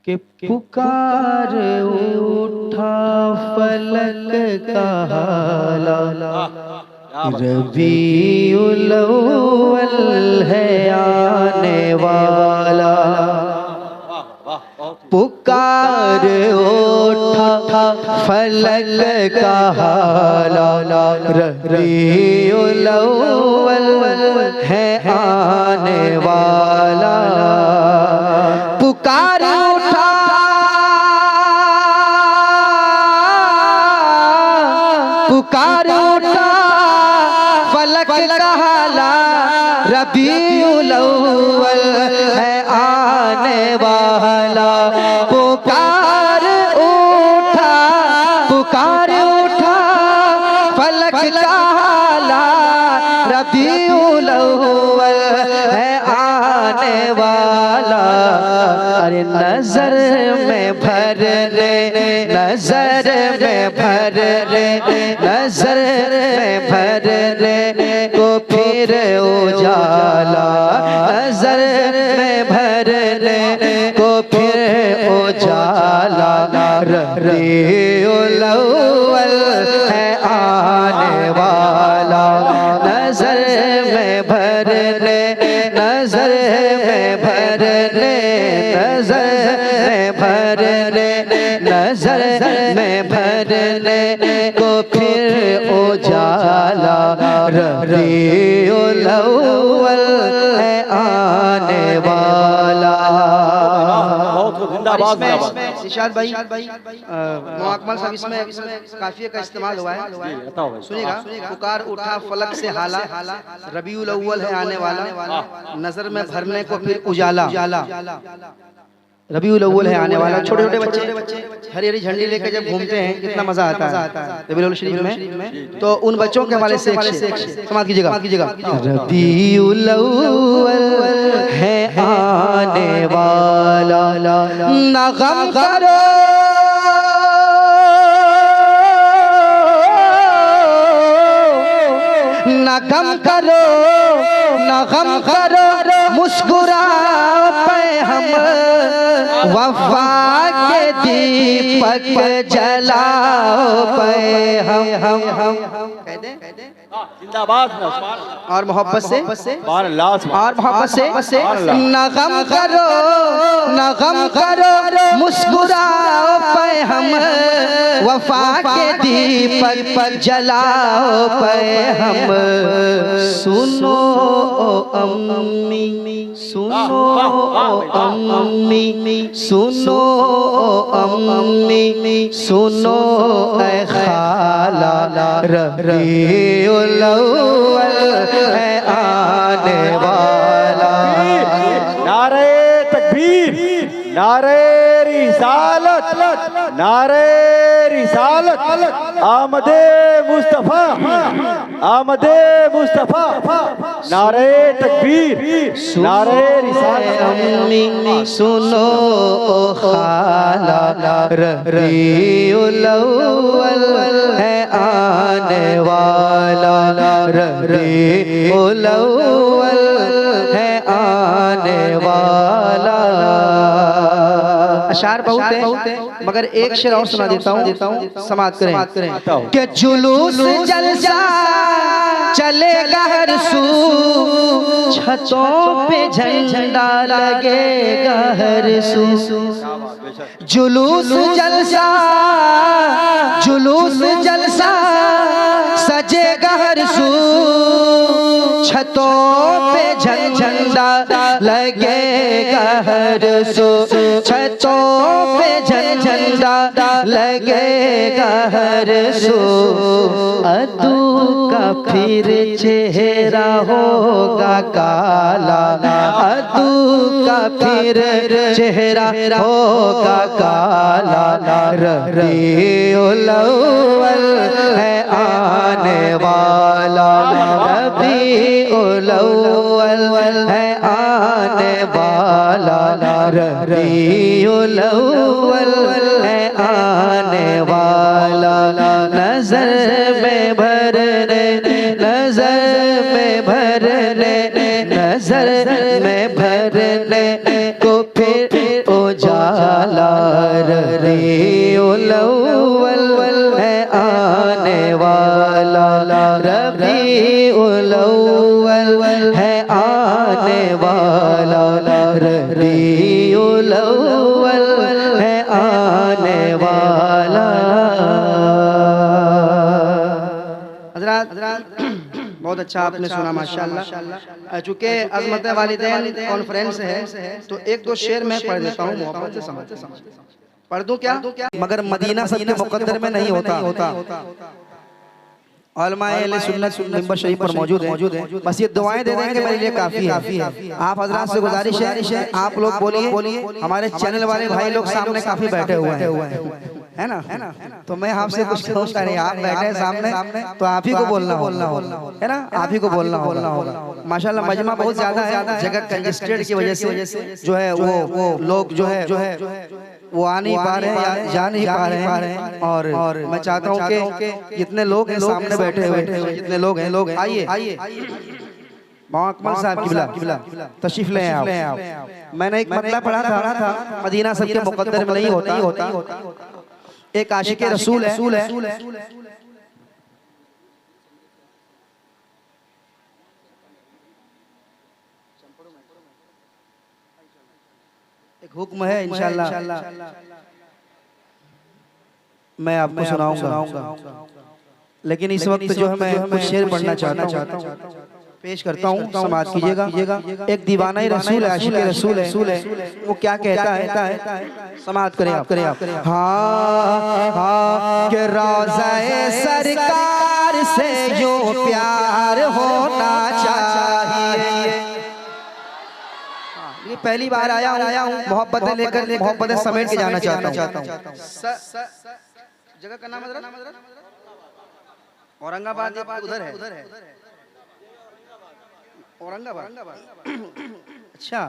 कि पुकार उठा फलक का हाला, रबीउल अव्वल है आने वाला। पुकार उठा फलक का हाला, रबीउल अव्वल है आने वाला। पुकार उठा पुकार उठा फलक का हाला, रबीउल अव्वल है आने वाला। पुकार उठा फलक का हाला, रबीउल अव्वल है आने वाला। अरे नजर में भर रे, नजर में भर रे, नजर में भर रे को फिर उजाला, नजर में भर रे को फिर उजाला। रबीउल अव्वल है आने वाला। नजर में भर रे, नजर में भर रे, नजर में भर रे, नजर में भर रे को फिर उजाला। रबीउल अव्वल है आने वाला। इरशाद भाई मुअक्मल साहब इसमें काफिये का इस्तेमाल हुआ है, सुनिएगा। पुकार उठा फलक से हाला, रबीउल अव्वल है आने वाला। नजर में भरने को फिर उजाला, रबीउल अव्वल है आने वाला। छोटे छोटे बच्चे हरी हरी झंडी लेकर जब घूमते हैं कितना मजा आता है रबीउल अव्वल शरीफ में। तो उन बच्चों के हवाले से समाप्त कीजिएगा। रबीउल अव्वल है आने वाला, ना गम करो ना गम करो, ना गम करो, मुस्कुराओ पे हम वफा के दीपक जलाओ पे हम कह दे जिंदाबाद और मोहब्बत से और मोहब्बत से ना गम करो, ना गम करो, मुस्कुराओ पे हम वफा के दीपक जलाओ पे हम। सुनो अम्मी, सुनो अम्मी, सुनो अम्मी, सुनो ऐ खाला, रबीउल अव्वल है आने वाला। नारे तकबीर, नारे रिसालत, नारे रिसालत, आमदे मुस्तफा, आमदे मुस्तफा, नारे तकबीर, नारे रिसालत। अम्मी सुनो खाला, रबीउल अव्वल है आने वाला, रबीउल अव्वल है आने वाला। अशार बहुत है मगर एक शेर और सुना देता हूँ, समाप्त करें। कि जुलूस जलसा चलेगा हर सू, छतों पे झंडा लगेगा हर सू। जुलूस जलसा, जुलूस जलसा सजेगा हर सू, छतों पे झंडा लगेगा हर सू, छतों पे झंडा लगेगा हर सू। अदू का फिर चेहरा होगा काला, अदू का फिर चेहरा होगा काला, रबीउल अव्वल है आने वाला, रबीउल अव्वल है आने वाला, रबीउल अव्वल है आने वाला। नजर में भरने, नजर में भरने, नजर में भरने को फिर उजाला, रबीउल अव्वल है आने वाला, रबीउल अव्वल है आने वाला, रबीउल अव्वल है आने वाला। हज़रात बहुत अच्छा आपने सुना माशाअल्लाह। चूँकि अज़मत वालिदैन कॉन्फ्रेंस है तो एक दो शेर मैं पढ़ देता हूँ, मोहब्बत से समझते पढ़ दूँ क्या? मगर मदीना सबके मुक़द्दर में नहीं होता। उलमाए अहले सुन्नत मिंबर शरीफ पर मौजूद है, बस ये दुआएं दे देंगे मेरे लिए काफ़ी है। आप हज़रात से गुजारिश है आप लोग बोलिए, हमारे चैनल वाले भाई लोग सामने काफ़ी बैठे हुए हैं, है ना? तो मैं आपसे कुछ कहूँगा नहीं, आप बैठे हैं सामने तो आप ही को बोलना है ना, आप ही को बोलना होगा। माशाल्लाह मजमा बहुत ज़्यादा है, जगह कंजेस्टेड की वजह से जो है वो लोग जो है वो आ नहीं पा रहे हैं या जा नहीं पा रहे हैं। और मैं चाहता हूँ कि जितने लोग हैं सामने बैठे हुए, जितने लोग हैं आइए। अकमल साहब किबला तशरीफ ले आप। मैंने एक मतला पढ़ा था, मदीना सबके मुक़द्दर में नहीं होता। एक आशिक़ रसूल है, एक हुक्म है इंशाअल्लाह मैं आपको सुनाऊंगा, लेकिन इस वक्त जो है मैं कुछ शेर पढ़ना चाहता हूँ, पेश करता हूँ, समाज कीजिएगा। एक दीवाना रसूल है, आशिक़ रसूल है, वो क्या कहता है, समाज करें आप। हाँ कि रोज़ाए सरकार से यूं प्यार होना चाहिए। ये पहली बार आया हूँ, मोहब्बतें लेकर मोहब्बतें समेट के जाना चाहता हूँ। जगह का नाम औरंगाबाद, उधर है औरंगाबाद। अच्छा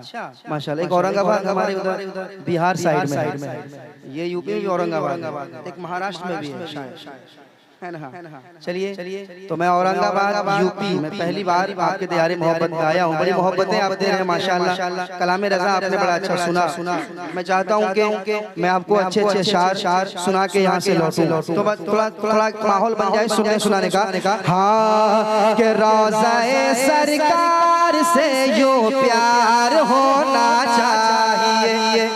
माशाल्लाह, एक औरंगाबाद हमारे उधर बिहार साइड में है, ये यूपी में भी औरंगाबाद, एक महाराष्ट्र में भी है शायद, है ना? चलिए तो मैं औरंगाबाद यूपी में पहली बार आपके दियारे मोहब्बत में आया हूँ। बड़ी मोहब्बतें आप दे रहे हैं माशाल्लाह। कलाम रज़ा आपने बड़ा अच्छा सुना। मैं चाहता हूँ कि मैं आपको अच्छे शार सुना के यहाँ से लौटूं, तो थोड़ा माहौल बन जाए सुनने सुनाने का। हाँ कि रोज़ाए सरकार से यूं प्यार होना चाहिए।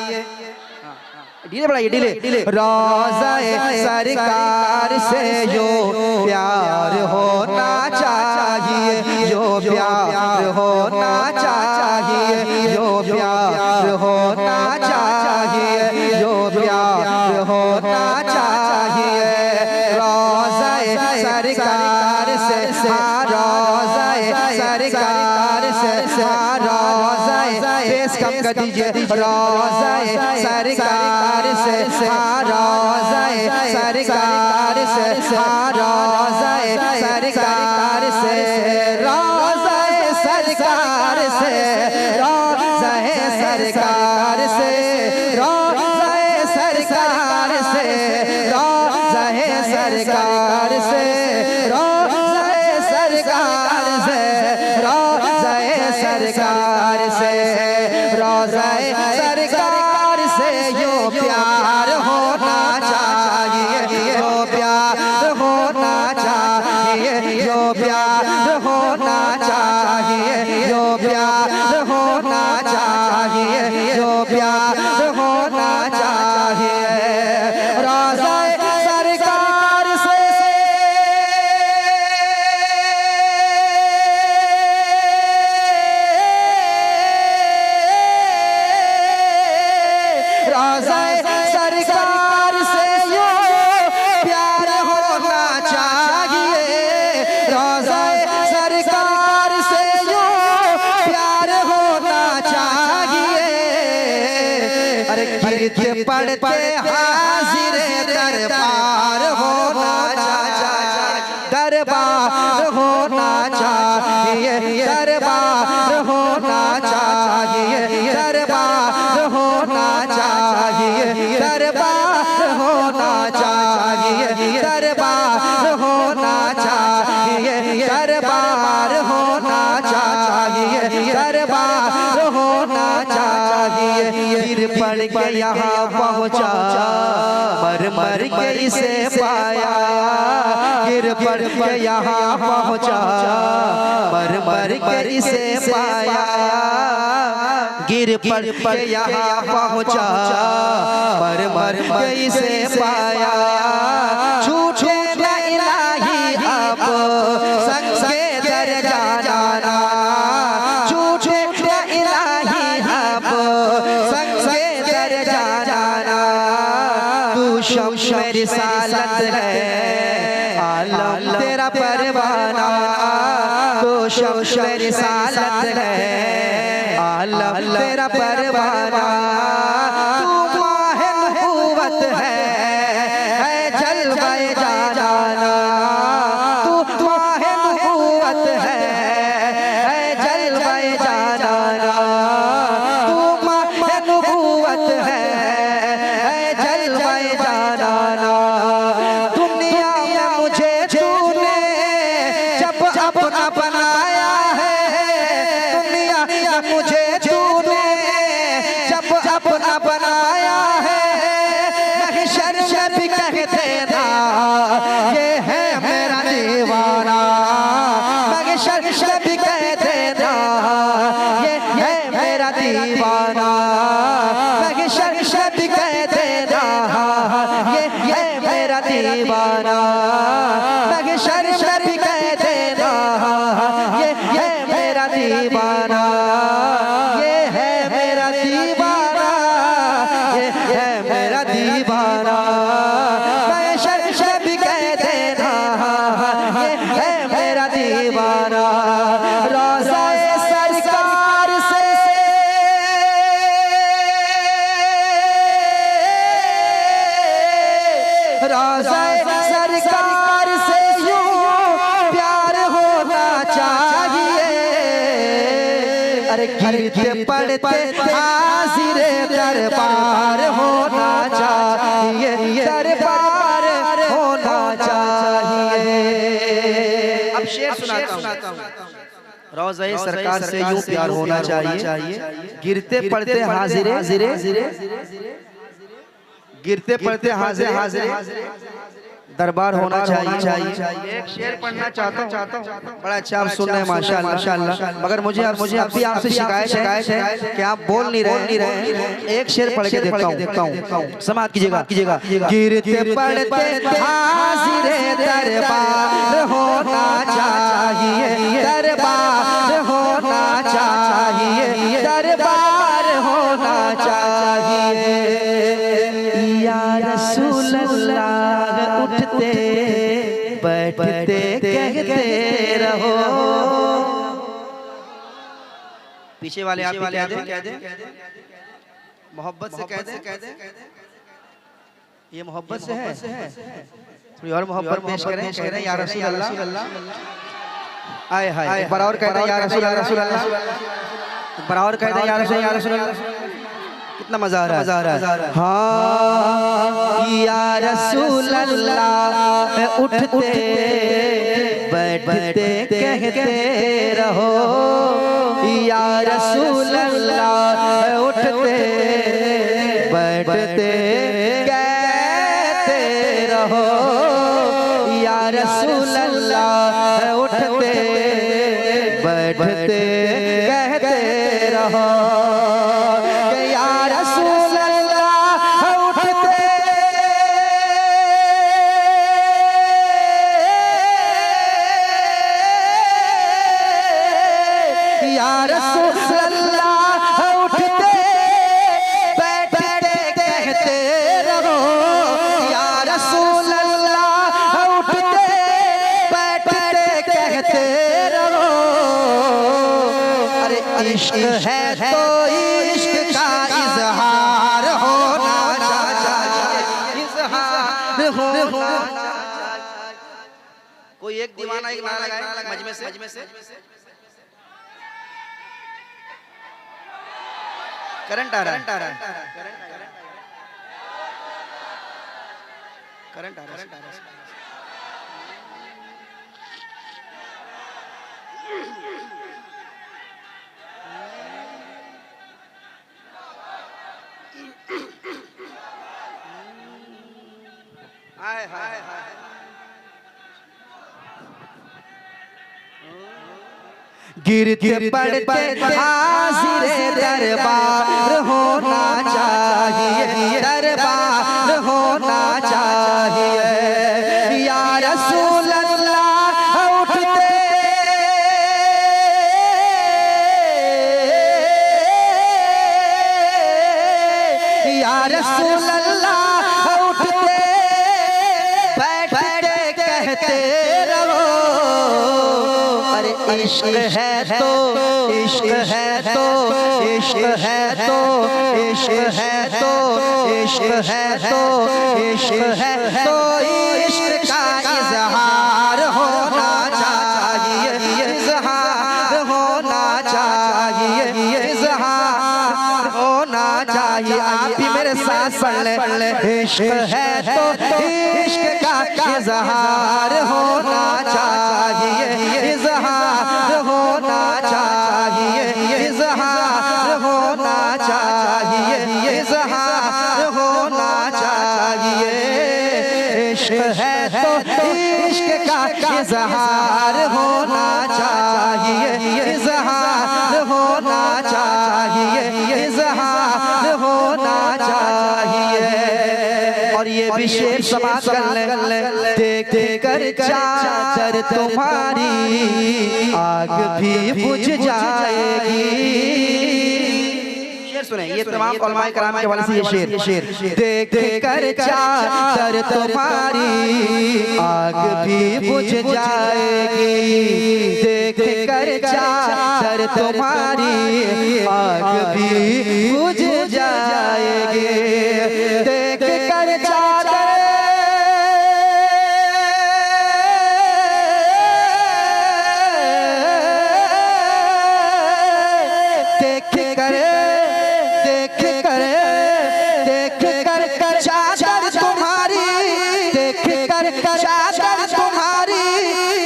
डीले बढ़ाइए, डीले। रोज़ाए सरकार से यूं प्यार होना चाहिए, जो प्यार होना चाहिए, जो प्यार होना चाहिए, जो प्यार होना चाहिए। रोज़ाए सरकार से, रोज़ाए सरकार से, रोज़ाए पेश कम कर दीजिए, रोज़ाए सरकार से, रोज़ाए सरकार से, रोज़ाए सरकार से, रोज़ाए सरकार से, रोज़ाए सरकार से, रोज़ाए सरकार से, रोज़ाए सरकार से, रोज़ाए सरकार से, रोज़ाए सरकार से, रोज़ाए सरकार से यूं प्यार होना चाहिए, जो प्यार होना चाहिए, जो प्यार होना चाहिए, जो प्यार होना चाहिए, जो प्यार होना चाहिए। रोज़ाए सरकार से, रोज़ाए सरकार से यूं प्यार होना चाहिए, रोज़ाए सरकार से यूं प्यार होना चाहिए। अरे गिरते पड़ते हाजिर दरबार होना चाहिए, दरबार होना चाहिए, दरबार होना चाहिए, दरबार होना चाहिए, दरबार होना चाहिए, दरबार होना चाहिए, दरबार होना चाहिए, दरबार होना चाहिए। गिर पड़ के यहाँ पहुंचा, मर मर के इसे पाया, गिर पड़ के यहाँ पहुंचा, मर मर के इसे पाया, गिर पड़ के यहाँ पहुंचा, मर मर के इसे पाया, छूटे न इलाही अब संग के दर जाना, छूटे न इलाही अब संग के दर जाना, तू शम्स रिसालत है आलम तेरा परवाना, तू शम्स रिसालत है आलम तेरा परवाना, तू माहे नबूवत है जलवाए जाना, तू माहे नबूवत है जलवाए जाना, तू माहे नबूवत है जलवाए जाना, दुनिया में मुझे तूने जब अपना बनाया है, दुनिया में मुझे तूने जब अपना बनाया है, महशर में भी कह देना ये है मेरा दीवाना, महशर में भी कह देना ये है मेरा दीवाना, महशर में भी कह देना ये है मेरा दीवाना, महशर में भी कह देना ये है मेरा दीवाना, ये है मेरा दीवाना, ये है मेरा दीवाना, महशर में भी कह देना ये है मेरा दीवाना, रोज़ाए सरकार से रोज़ाए सरकार से यूं प्यार होना चाहिए, अरे गिरते पड़ते हाज़िरे दरबार होना चाहिए, दरबार होना चाहिए। अब शेर सुनाता हूँ, रोज़ाए सरकार से यूं प्यार होना चाहिए, गिरते पड़ते हाज़िरे गिरते पड़ते हाज़िरे दरबार होना चाहिए। एक शेर पढ़ना चाहता हूँ, बड़ा अच्छा आप सुन रहे हैं माशाअल्लाह, मगर मुझे अभी आपसे शिकायत है कि आप बोल नहीं रहे, एक शेर पढ़ के देखता हूँ, समाप्त कीजिएगा। गिरते पड़ते हाज़िरे दरबार होना चाहिए, दरबार होना चाहिए, दरबार होना चाहिए, या रसूल अल्लाह उठते बैठते कहते रहो, पीछे वाले आप कह दे मोहब्बत से कह दे ये मोहब्बत से है, थोड़ी और मोहब्बत पेश करें, कह रहे हैं या रसूल अल्लाह, आए हाय एक बार और कह दे या रसूल अल्लाह, एक बार और कह दे या रसूल अल्लाह, कितना मजा आ रहा है, हाँ या रसूल अल्लाह उठते बैठते कहते रहो, या रसूल अल्लाह उठते बैठते कहते रहो, या रसूल अल्लाह उठते बैठते कहते रहो, या रसूल अल्लाह उठते या रसूल अल्लाह उठते बैठते कहते रहो, या रसूल अल्लाह उठते बैठते कहते रहो, अरे इश्क है तो इश्क का इजहार होना चाहिए, इजहार होना चाहिए। कोई एक दीवाना एक नारा लगाए मजमे से करंट आ रहा है, करंट आ रहा है। हाय हाय गिरते पड़ते हाजिर दरबार होना चाहिए, दरबार होना चाहिए। या रसूल अल्लाह उठते या रसूल अल्लाह उठते बैठते कहते रहो, अरे इश्क है तो इश्क है तो इश्क है तो इश्क है तो इश्क है तो इश्क है तो इश्क का इजहार होना चाहिए, इजहार होना चाहिए, इजहार होना चाहिए। आप भी मेरे साथ पढ़ ले, इश्क है तो इश्क का इजहार होना चाहिए, इजहार होना चाहिए, इजहार होना चाहिए, इजहार होना चाहिए। इश्क है तो इश्क का इजहार होना चाहिए, इजहार होना चाहिए, इजहार होना चाहिए। और ये भी शेर समाज कर ले, देख कर चादर तुम्हारी आग भी बुझ जाएगी। शेर सुने, ये तमाम उलमाए कराम के हवाले से ये शेर देख कर चादर तुम्हारी आग भी बुझ जाएगी, देख कर चादर तुम्हारी आग भी बुझ जाएगी, देख कर चादर देख कर चादर तुम्हारी, देख कर चादर तुम्हारी,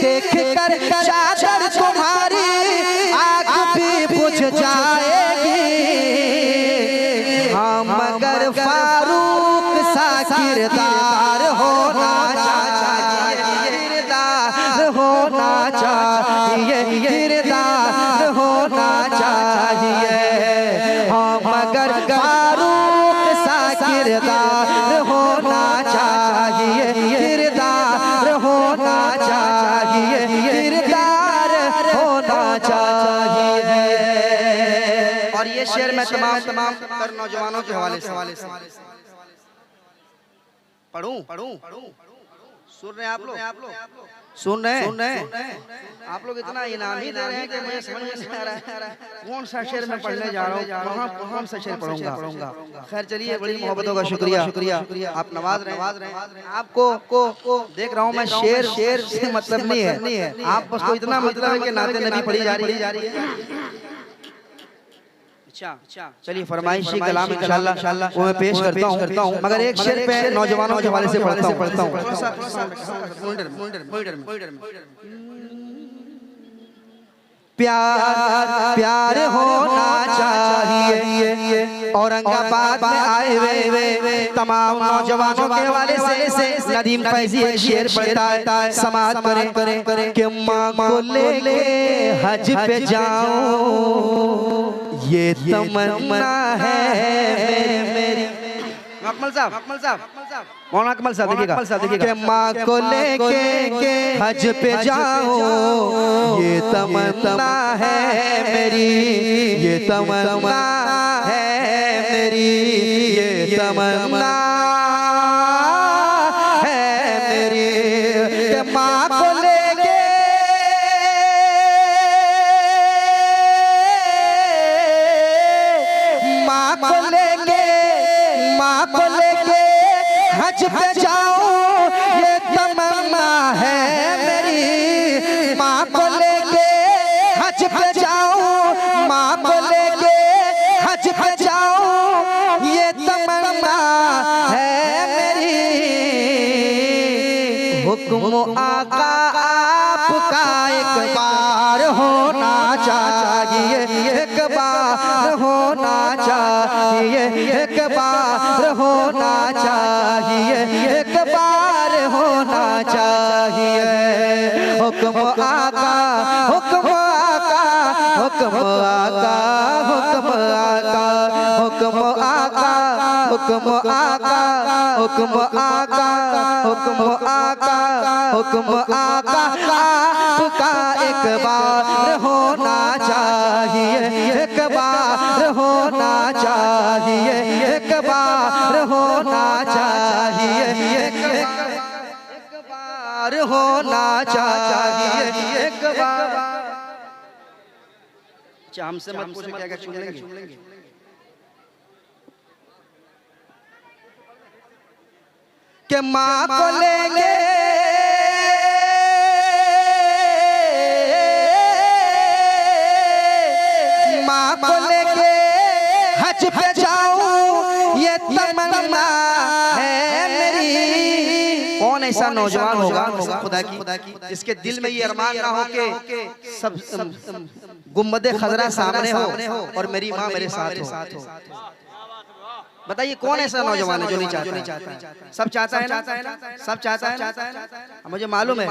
देख कर चादर तुम्हारी आग भी बुझ जाएगी। हाँ मगर फारूक सा किरदार होना चाहिए, किरदार होना चाहिए, किरदार होना चाहिए। हाँ मगर फारूक सा किरदार होना चाहिए, किरदार होना चाहिए, किरदार होना चाहिए। और ये शेर मैं तमाम नौजवानों के हवाले से पढ़ूं। सुन रहे हैं आप लोग? सुन रहे हैं? आप लोग इतना इनाम ही दे रहे हैं कि मुझे समझ में नहीं आ रहा है कौन सा शेर मैं पढ़ने जा रहा हूँ, वहाँ कौन सा शेर पढ़ूंगा। खैर चलिए, बड़ी मोहब्बतों का शुक्रिया, आप नवाज रहे हैं। आपको देख रहा हूँ मैं, शेर से मतलब नहीं है, आप बस को इतना मतलब है कि नाते नबी पढ़ी जा रही है। अच्छा चलिए, फरमाइशी कलाम इंशाल्लाह वो मैं पेश करता हूँ, मगर एक शेर पे नौजवानों के हवाले से पढ़ता हूँ। प्यार होना चाहिए। औरंगाबाद में आए हुए तमाम नौजवानों के हवाले से नदीम फैजी एक शेर पढ़ता है, समाज करें कि माँ को लेके हज पे जाऊं ये तमन्ना है मेरी। अकमल साहब मौलाना अकमल साहब देखिएगा कि माँ को लेके हज पे जाऊं ये तमन्ना है मेरी, ये तमन्ना है मेरी, ये तमन्ना है मेरी कि माँ को लेके हज पे जाऊं ये तमन्ना है मेरी। माँ को लेके हज पे जाऊं, माँ को लेके हज पे जाऊं ये तमन्ना है मेरी। हुक्म आका आपका एक बार होना चाहिए, एक बार होना चाहिए, एक बार होना चाहिए, एक बार आका हुक्म आका हुक्म आका हुक्म आका हुक्म आका हुक्म आका हुक्म आका हुक्म आका हुक्म आका आपका एक बार होना चाहिए एक बार होना चाहिए एक बार होना चाहिए एक बार होना चाहिए एक बार। अच्छा हमसे मत पूछे क्या क्या चुन लेंगे कि माँ को लेंगे माँ को लेके हज पे जाऊं ये तमन्ना है मेरी। कौन ऐसा नौजवान होगा खुदा की जिसके दिल में ये अरमान ना हो कि सब गुम्बदे खजरा सामने हो और मेरी माँ मेरे साथ हो। बताइए कौन ऐसा नौजवान है जो नहीं चाहता? सब चाहता है ना? सब चाहता है ना? मुझे मालूम है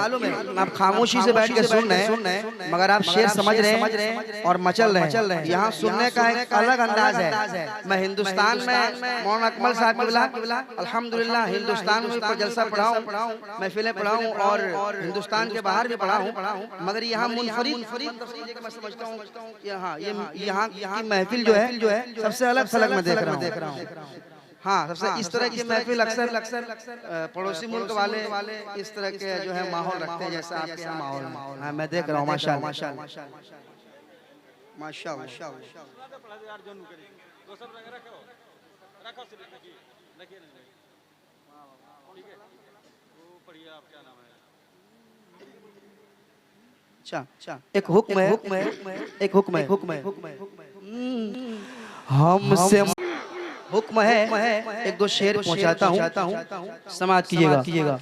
आप खामोशी से बैठ के सुन रहे हैं मगर आप शेर समझ रहे हैं और मचल रहे हैं। यहाँ सुनने का एक अलग अंदाज है। मैं हिंदुस्तान में मौलाना अकमल साहब की अल्हम्दुलिल्लाह हिंदुस्तान में भी जलसा पढ़ाऊँ, महफिलें पढ़ाऊँ और हिंदुस्तान के बाहर भी पढ़ाऊँ, मगर यहाँ मुनफरिद मैं समझता हूँ यहाँ की महफिल जो है सबसे अलग थलग में देख रहा हूँ। हाँ सबसे इस तरह की महफिल अक्सर पड़ोसी मुल्क वाले इस तरह के जो है माहौल रखते हैं जैसा आपके यहाँ माहौल। हाँ मैं देख रहा हूँ माशाअल्लाह माशाअल्लाह। अच्छा एक हुक्म है हमसे हुक्म है एक दो शेर पहुंचाता हूँ समाप्त कीजिएगा।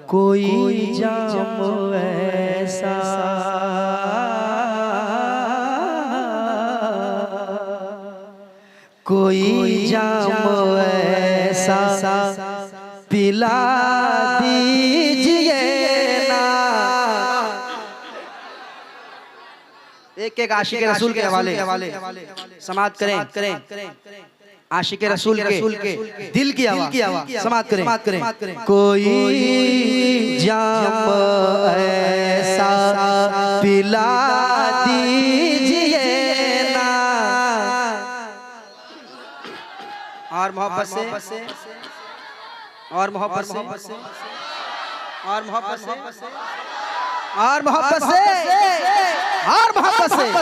कोई जाम ऐसा कोई जाम ऐसा पिला दीजिए ना। एक आशिक रसूल के हवाले समाप्त करें। आशिक रसूल के दिल की आवाज़ समाप्त करें। कोई जाम ऐसा पिला दीजिए ना और मोहब्बत से और मोहब्बत से और मोहब्बत से और मोहब्बत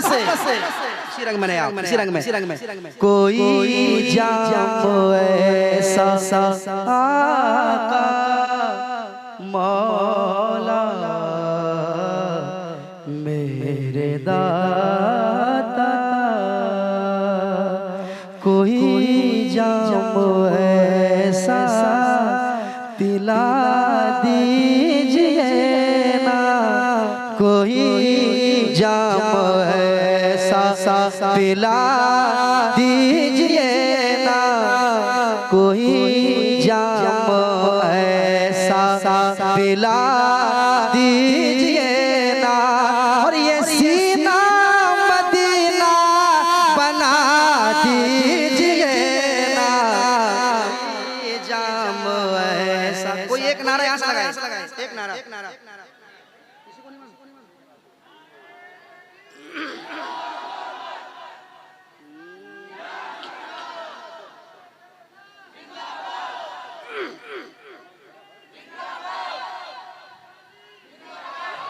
से इसी रंग में इसी रंग में कोई जाम ऐसा आका मौला मेरे दाता कोई जाम ऐसा पिला दीजिए ना। कोई जाम ऐसा पिला दीजिए ना। कोई जाम ऐसा पिला दीजिए ना। और ये सीना मदीना बना दीजिए ना। ये जाम ऐसा कोई एक नारा यहाँ से लगाए एक नारा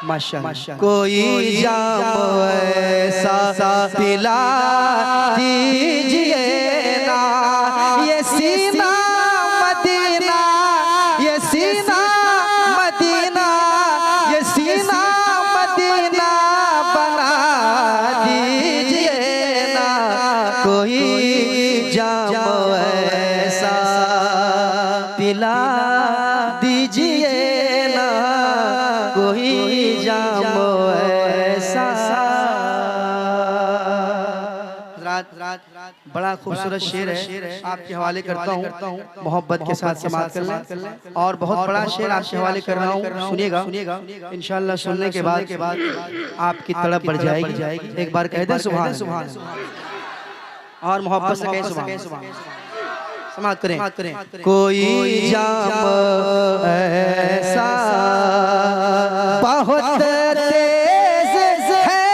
माशाअल्लाह। कोई जाम ऐसा पिला दीजिए ना। ये सीना मदीना ये सीना मदीना ये सीना मदीना बना दीजिए ना। कोई जाम ऐसा पिला दीजिए ना। कोई जाम ऐसा बड़ा खूबसूरत शेर है, आपके हवाले करता हूँ, मोहब्बत के साथ समाप्त कर लें। और बहुत बड़ा शेर आपके हवाले कर रहा हूँ, सुनिएगा। इंशाल्लाह सुनने के बाद आपकी तड़प बढ़ जाएगी। एक बार कह दें सुभान अल्लाह और मोहब्बत से कहें सुभान अल्लाह। समाप्त करें। कोई जाम ऐसा बहुत तेज है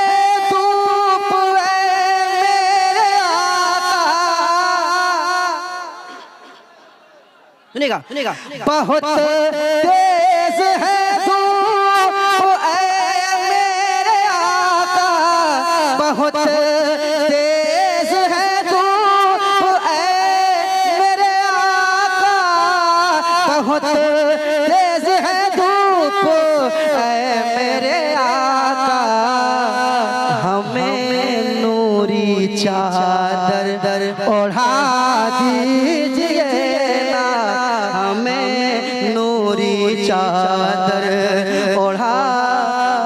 धूप मेरे आका। सुनेगा बहुत तेज है धूप मेरे आका, बहुत तेज है धूप मेरे आका, बहुत तेज है धूप मेरे आका। हमें नूरी चादर ओढ़ा दीजिए ना, हमें नूरी चादर ओढ़ा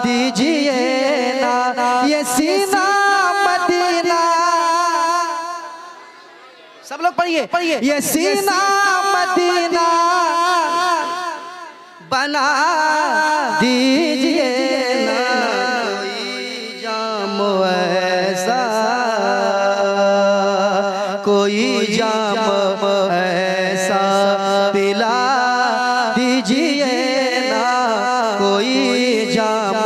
दीजिए ना। ये सीना मदीना, सब लोग पढ़िए। ये सीना मदीना बना दीजिए ना, कोई जाम ऐसा, कोई जाम ऐसा पिला दीजिए ना, कोई जाम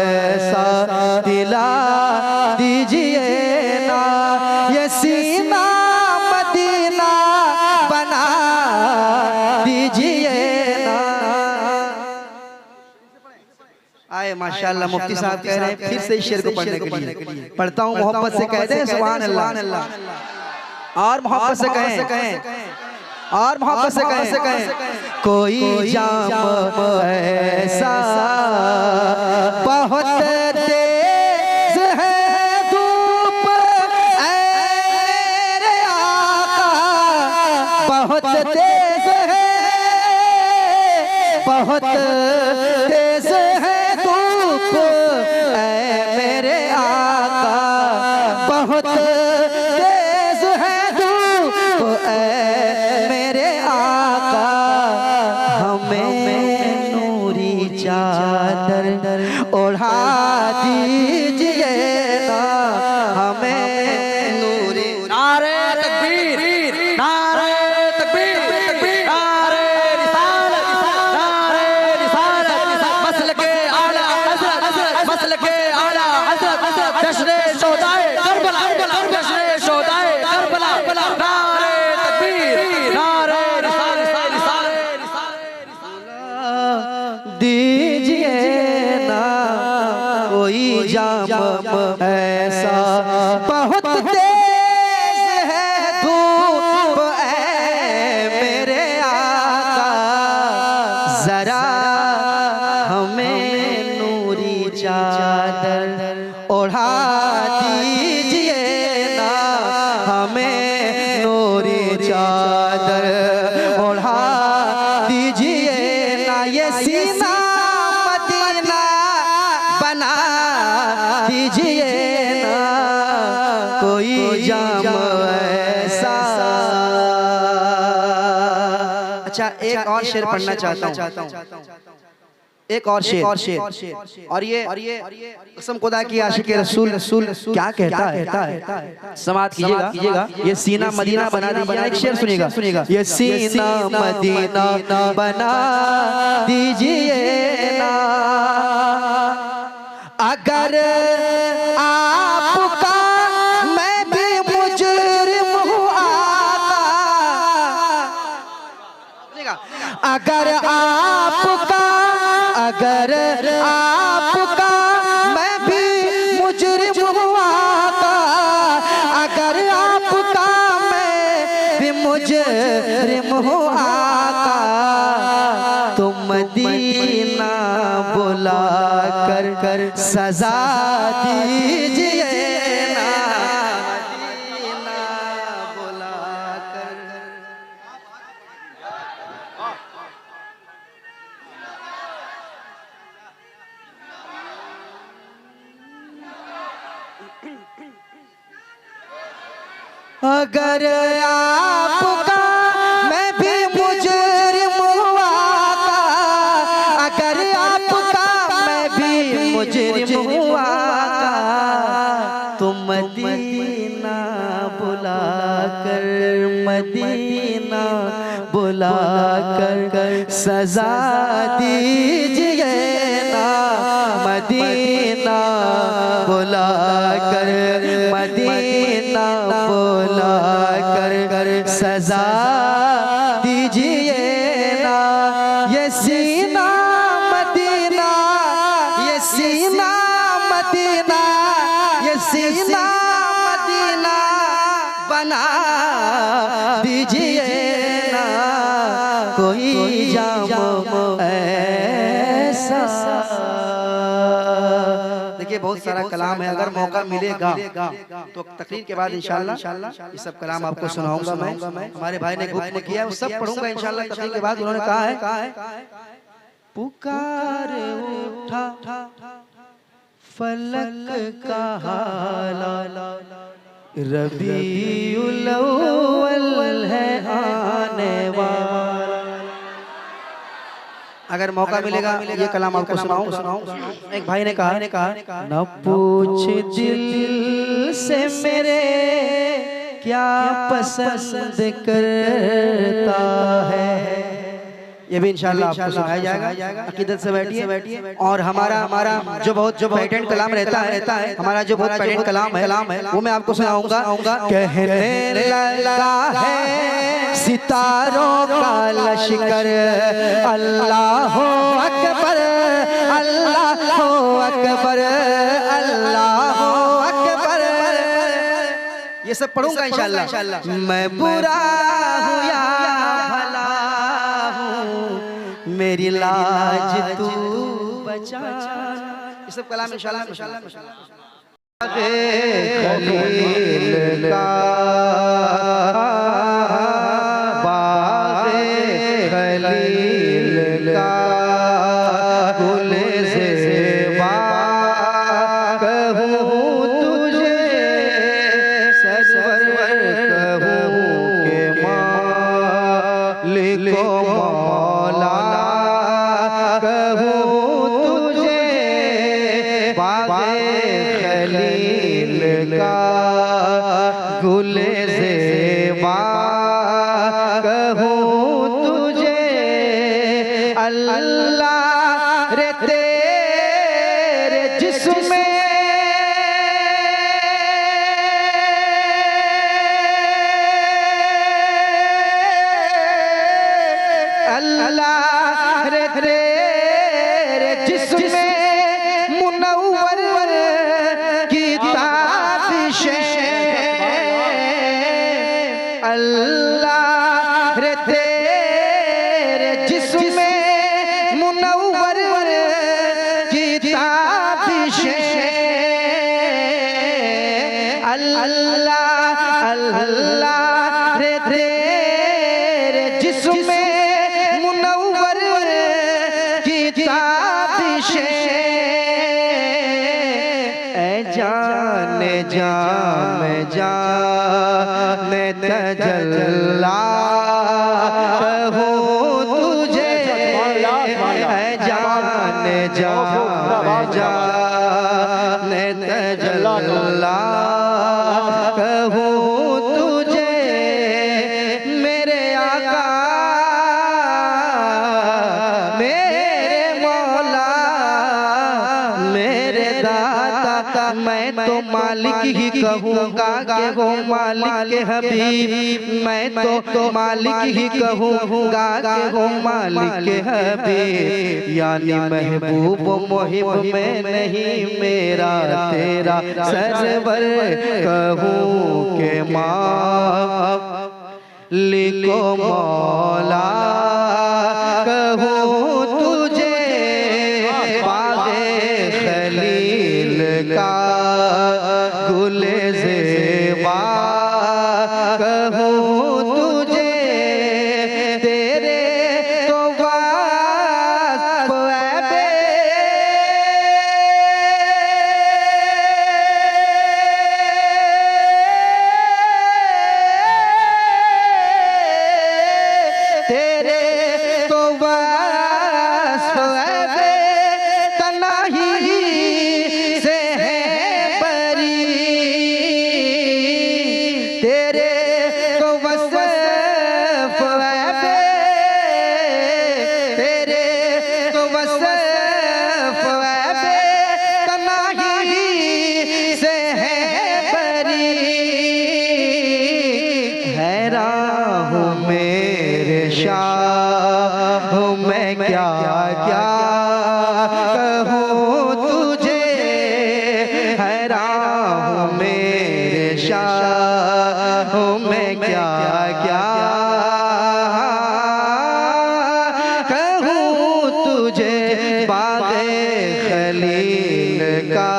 ऐसा पिला दीजिए ना। ये सीना मदीना बना दीजिए ना। आए माशाल्लाह, मुफ्ती साहब कह रहे हैं फिर से इस शेर को पढ़ने के लिए। पढ़ता हूँ, मोहब्बत से कह दें सुभान अल्लाह और मोहब्बत से कहें और मोहब्बत से कहें। कोई जाम ऐसा बहुत तेज है धूप मेरे आका, बहुत तेज है, बहुत तेज है धूप मेरे आका, बहुत तेज है धूप मेरे आका। हमें नूरी चादर ओढ़ा दीजिए ना, हमें नूरी। नारे तकबीर, नारे तकबीर, नारे रिसालत, नारे रिसालत, मसलके आला हज़रत, मसलके आला हज़रत, जश्न शोहदाए करबला, जश्न शोहदाए करबला। नारे तकबीर, नारे रिसालत दीजिए ना, कोई जाम ऐसा बहुत तेज है धूप मेरे आका। जरा हमें नूरी चादर ओढ़ा दीजिए ना, हमें नूरी चादर ओढ़ा दीजिए ना। ये सीना मदीना बना दीजिए ना, कोई जाम ऐसा। अच्छा, एक और शेर पढ़ना चाहता हूँ, एक और शेर। और ये कसम खुदा की आशिक रसूल क्या कहता है, समात कीजिएगा। ये सीना मदीना बना दीजिए। एक शेर सुनिएगा। ये सीना मदीना बना दीजिए ना, अगर आपका मैं भी मुजरिम हूँ आका, अगर आपका मैं भी मुजरिम हूँ आका, अगर आपका मैं भी मुजरिम हूँ आका, तो मदीना बुला कर सजा दीजिए ना, मदीना बुला कर। अगर आपका मैं भी मुजरिम हुआ था, अगर आपका मैं भी मुजरिम हुआ था, तो मदीना बुला कर, मदीना बुला कर सजा दीजिए ना, मदीना बुला कर, मदीना बुला कर सजा दीजिए ना। ये सीना मदीना, ये सीना मदीना, ये सीना मदीना बना दीजिए ना, कोई जाम ऐसा। देखिए बहुत सारा कलाम है, अगर मौका मिलेगा तो तकरीर के बाद इंशाल्लाह ये सब कलाम आपको सुनाऊंगा मैं। हमारे भाई ने गुफ्त किया, वो सब पढ़ूंगा इंशाल्लाह तकरीर के बाद। उन्होंने कहा है पुकार उठा फलक का हाला, रबीउल अव्वल है आने वाला। अगर मौका मिलेगा ये कलाम आपको सुनाऊं। एक भाई ने कहा न पूछ दिल से मेरे क्या पसंद करता है। ये भी इंशाल्लाह आपको सुनाया जाएगा। अकीदत से बैठिए। और हमारा जो बहुत पेटेंट कलाम रहता है, हमारा जो बहुत पेटेंट कलाम है वो मैं आपको सुनाऊंगा। कहने लगा है सितारों का लश्कर, अल्लाह अकबर, अल्लाह अकबर, अल्लाह अकबर। ये सब पढ़ूंगा इंशाल्लाह। मैं बुरा हूँ या भला हूँ, मेरी लाज तू बचा। ये सब कलाम इंशाल्लाह। खलील का बाग़े खलील का गुले ज़ेबा कहूँ तुझे, सरवर कहूँ के मालिक मौला कहूँ तुझे, बाग़े खलील का गुले ज़ेबा कहूँ तुझे। अल्लाह रे तेरे जिस्म में अल्लाह रे तेरे जिस्म में मुनव्वर की ताबिशें, अल्लाह रे तेरे जिस्म में मुनव्वर की ताबिशें, अल्लाह अल्लाह रे तेरे जिस्म में मुनव्वर की ताबिशें। जाने तजल्ला कहूँ तुझे, जाने तजल्ला कहूँ तुझे, मेरे आका मेरे मौला मेरे दाता। मैं तो मालिक ही कहूँगा कि हो मालिक के हबीब, मैं तो मालिक ही कहूँगा कि हो मालिक के हबीब। यानी महबूब मुहिब में नहीं मेरा तेरा सरवर कहूँ के मालिक मौला कहूँ तुझे, बाग़े खलील का गुले ज़ेबा कहूँ तुझे। तेरे तो वास्फ़ ऐबे वसफ तनाही से है बरी। हैरान हूँ मेरे शाह मैं क्या क्या कहूँ तुझे। हैरान हूँ मेरे शाह मैं क्या क्या बाग़े खलील का,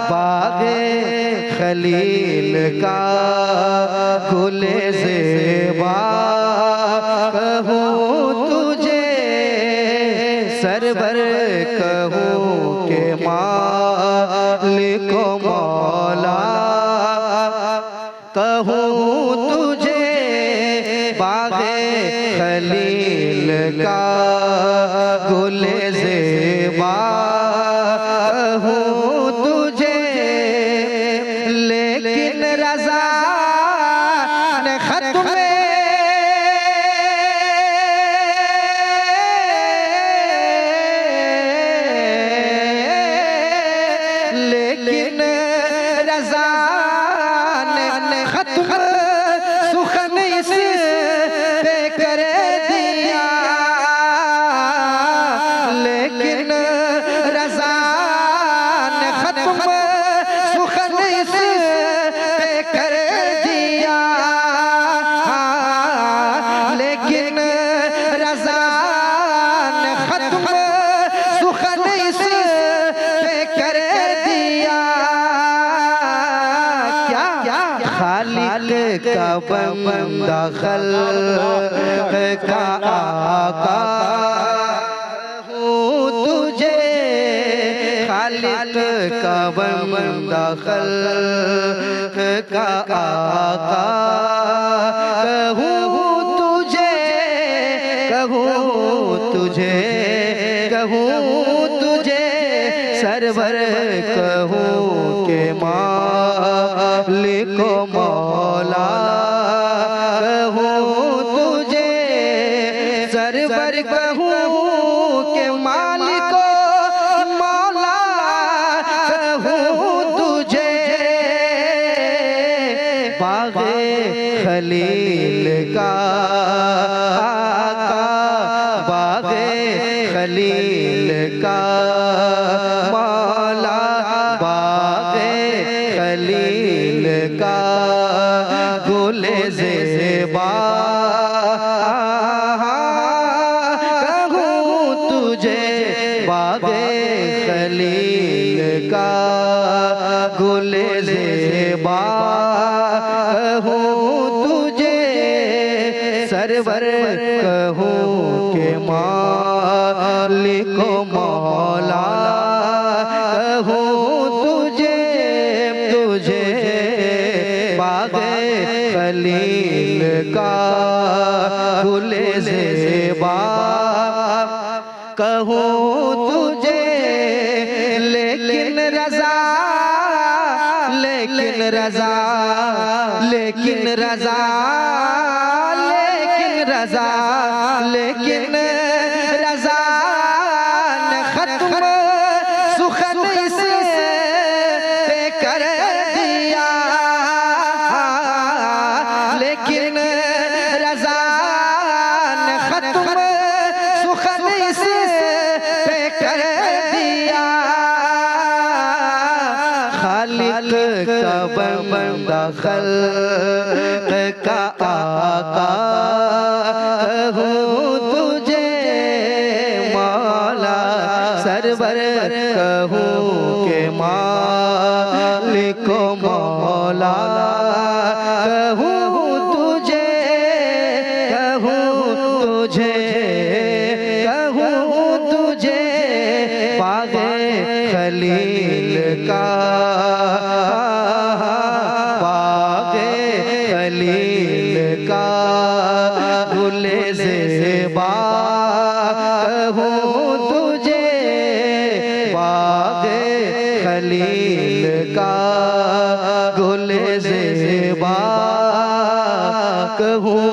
बाग़े खलील का गुले ज़ेबा कहूँ तुझे। सरवर कहूँ के मालिक मौला कहूँ तुझे। बाग़े खलील का गुले ज़ेबा कहूँ तुझे। लेकिन रज़ा ने खत में लेकिन रज़ा ने खत सुखन इस पे कर दिया। लेकिन रज़ा ने खत्म सुखन इस पे कर दिया। लेकिन रज़ा ने खत्म सुखन इस पे कर दिया। क्या खालिक का बंदा खल्क़ का आका हूँ तुझे। खालिक का बंदा खल्क़ का आका कहूँ तुझे। कहूँ तुझे कहूँ तुझे। सरवर कहूँ के मालिक मौला कहूँ तुझे। सरवर कहूँ के मालिक मौला कहूँ तुझे। बाग़े खलील का आका, बाग़े खलील का मौला, बाग़े खलील का गुले ज़ेबा कहूँ तुझे। बाग़े खलील का गुले ज़ेबा कहूँ तुझे। सरवर कहूँ के मालिक मौला कहूँ तुझे। तुझे बाग़े खलील का गुले ज़ेबा कहूँ तुझे। लेकिन रज़ा लेकिन रज़ा लेकिन रज़ा लेकिन रज़ा लेकिन रज़ा ने खत्म सुखन इस पे कर दिया। लेकिन रज़ा ने खत्म सुखन इस पे कर दिया। खालिक का बंदा खल्क़ का आका कहूँ तुझे। मौला सरवर कहूँ के मालिक मौला कहूँ तुझे। कहूँ तुझे कहूँ तुझे। बाग़े खलील का, बाग़े खलील का गुले ज़ेबा कहूँ तुझे। बाग़े खलील का गुले ज़ेबा कहूँ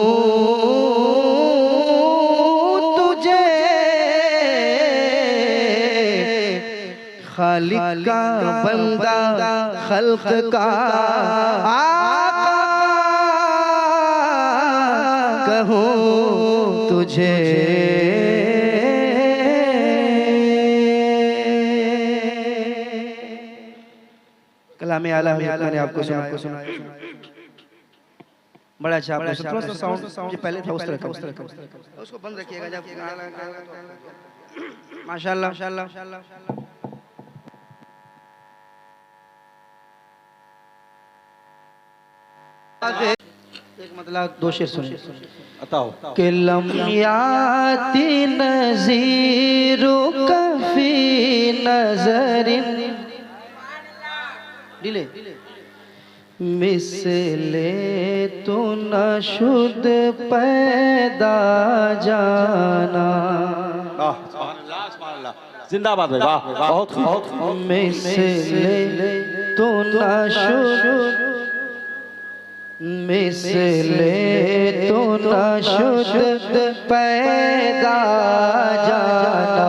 खालिक का बंदा खल्क का आका कहूँ तुझे कलाम आला मैंने आपको सुना बड़ा अच्छा आपको थोड़ा सा साउंड ये पहले था उस तरह का उसको बंद रखिएगा जब माशाल्लाह एक मतलब दो शेर सुनिए बताओ कि लम्याती नज़ीरु कफी नज़रिन डिले मिसले तो न शुद्ध पैदा जाना जिंदाबाद भाई वाह बहुत बहुत मिसले तो न शुद्ध मिसले तो न शुद्ध पैदा जाना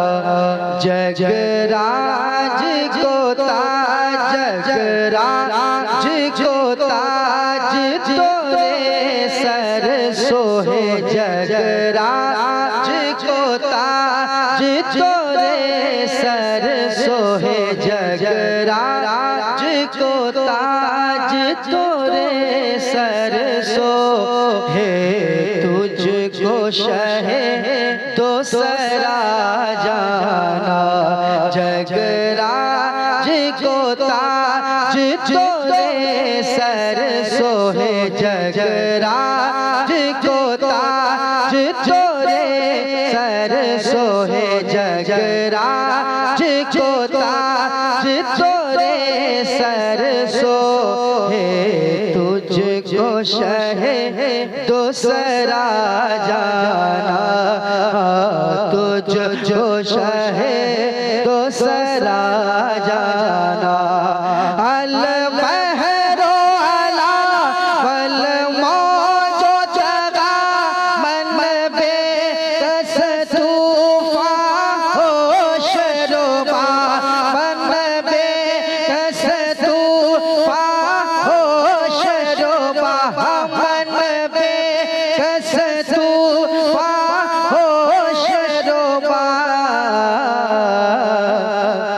जगराज को ताज जगराज को ताज तोरे सर सोहे जगराज को ताज तोरे सर सोहे जगराज को ताज तोरे सर सोहे तुझको शहे तो सरा जाना जगराज को ताज तोरे सर सोहे जगराज को ताज तोरे सर सोहे जगराज को ताज तोरे सर सोहे तुझको शहे दूसरा जाना तुझको शहे दूसरा जाना अल बहरो अला वल मौजो जगा मन बेकस तूफान होश रुबा मन बेकस तूफान होश रुबा मन बेकस तूफान होश रुबा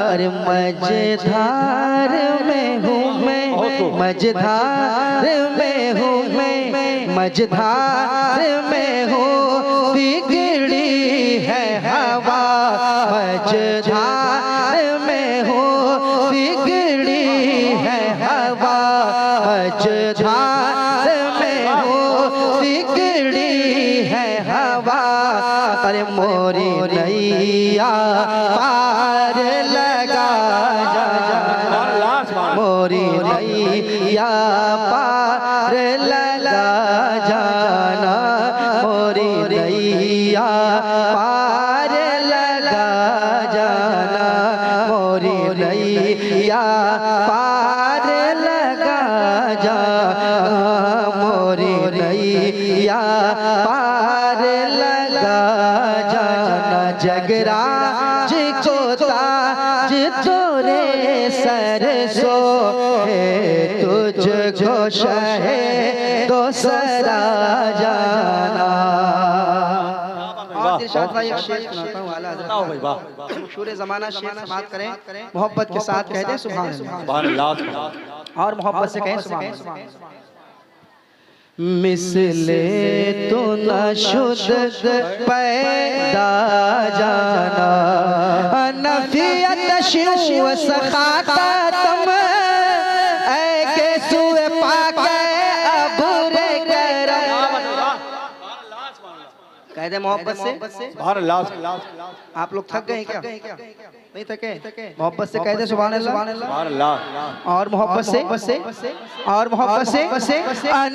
अरे मझधार में हूँ मैं मझधार में हूँ मैं मझधार में हूँ बिगड़ी है हवा मझधार में हूँ बिगड़ी है हवा मझधार में हूँ बिगड़ी है हवा अरे मोरी नैया पार लगा जा मोरी नैया पार लगा जाना मोरी नैया पार लगा जाना मोरी नैया पार लगा जाना मोरी नैया पार लगा जाना जगराज को ताज तोरे सर सोहे तुझको शहे दूसरा जाना और इरशाद भाई एक शेर सुनाता हूँ आला बताओ भाई वाह मशहूर ज़माना शेर समाप्त करें मोहब्बत के साथ कह दें सुभान अल्लाह सुभान अल्लाह और मोहब्बत से कहें सुभान अल्लाह मिसले तो न शुद्ध पैदा जाना नफियत शिव सखाता तुम ऐ के सुए पाके अबुरे करम कह दे मोहब्बत से सुभान अल्लाह आप लोग थक गए क्या नहीं थके मोहब्बत से कह दे सुभान अल्लाह सुभान अल्लाह और मोहब्बत से और मोहब्बत से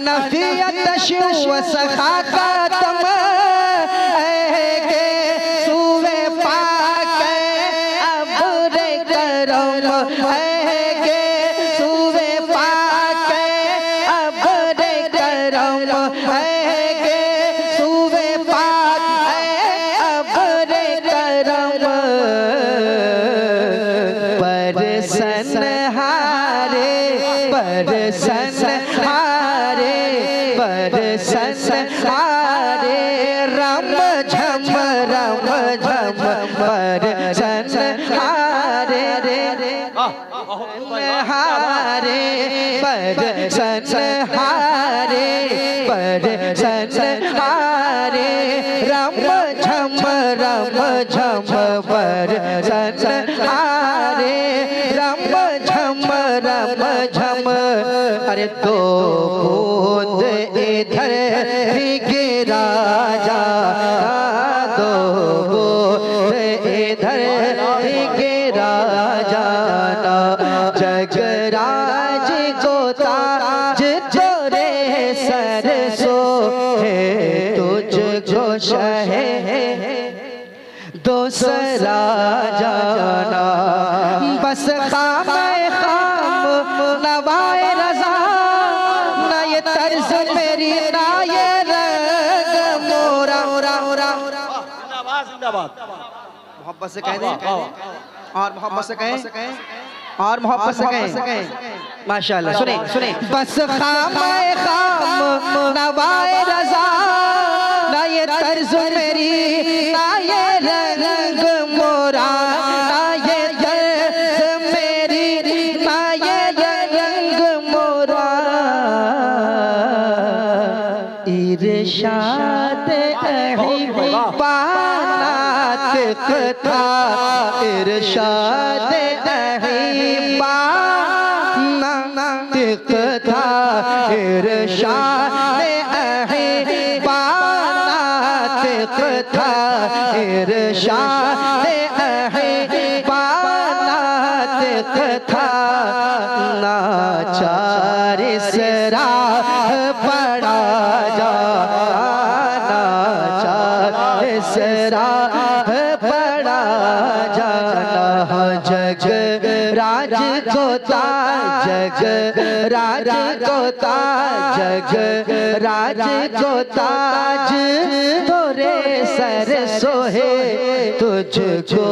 नफियत शिव सखाता तुम ऐ के सुवे पाके अबुरे करम ऐ के सुवे पाके अबुरे करम ऐ के सुवे पाके अबुरे करम पर रम झम बरसन आरे रम झम अरे तो बूंद इधर गिरा जा दो बूंद इधर गिरा जाना जगराज को ताज जोरे सरसो है तुझको शहे दूसरा जाना बस खाम नवाए रजा ना ये तर्ज मेरी ना ये रंग मोरा जिंदाबाद जिंदाबाद मोहब्बत से कह दें और मोहब्बत से कहें और मोहब्बत से कहें माशाल्लाह सुने बस खाम नवाए रजा ना ये तर्ज मेरी ना ये रंग मोरा ना ये तर्ज मेरी ना ये रंग मोरा इरशाद बानात था इरशाद बानात था इरशाद बानात था इरशाद बानात था नाचार सराह पड़ा जाना सराह पड़ा जाना जग राज को ताज जग राज को ताज जग राज को ताज तोरे सर सोहे तुझको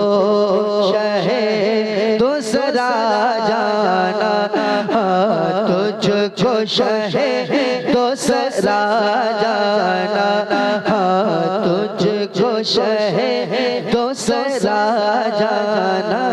शहे दूसरा जाना तुझको शहे दूसरा जाना तुझको शहे दूसरा जाना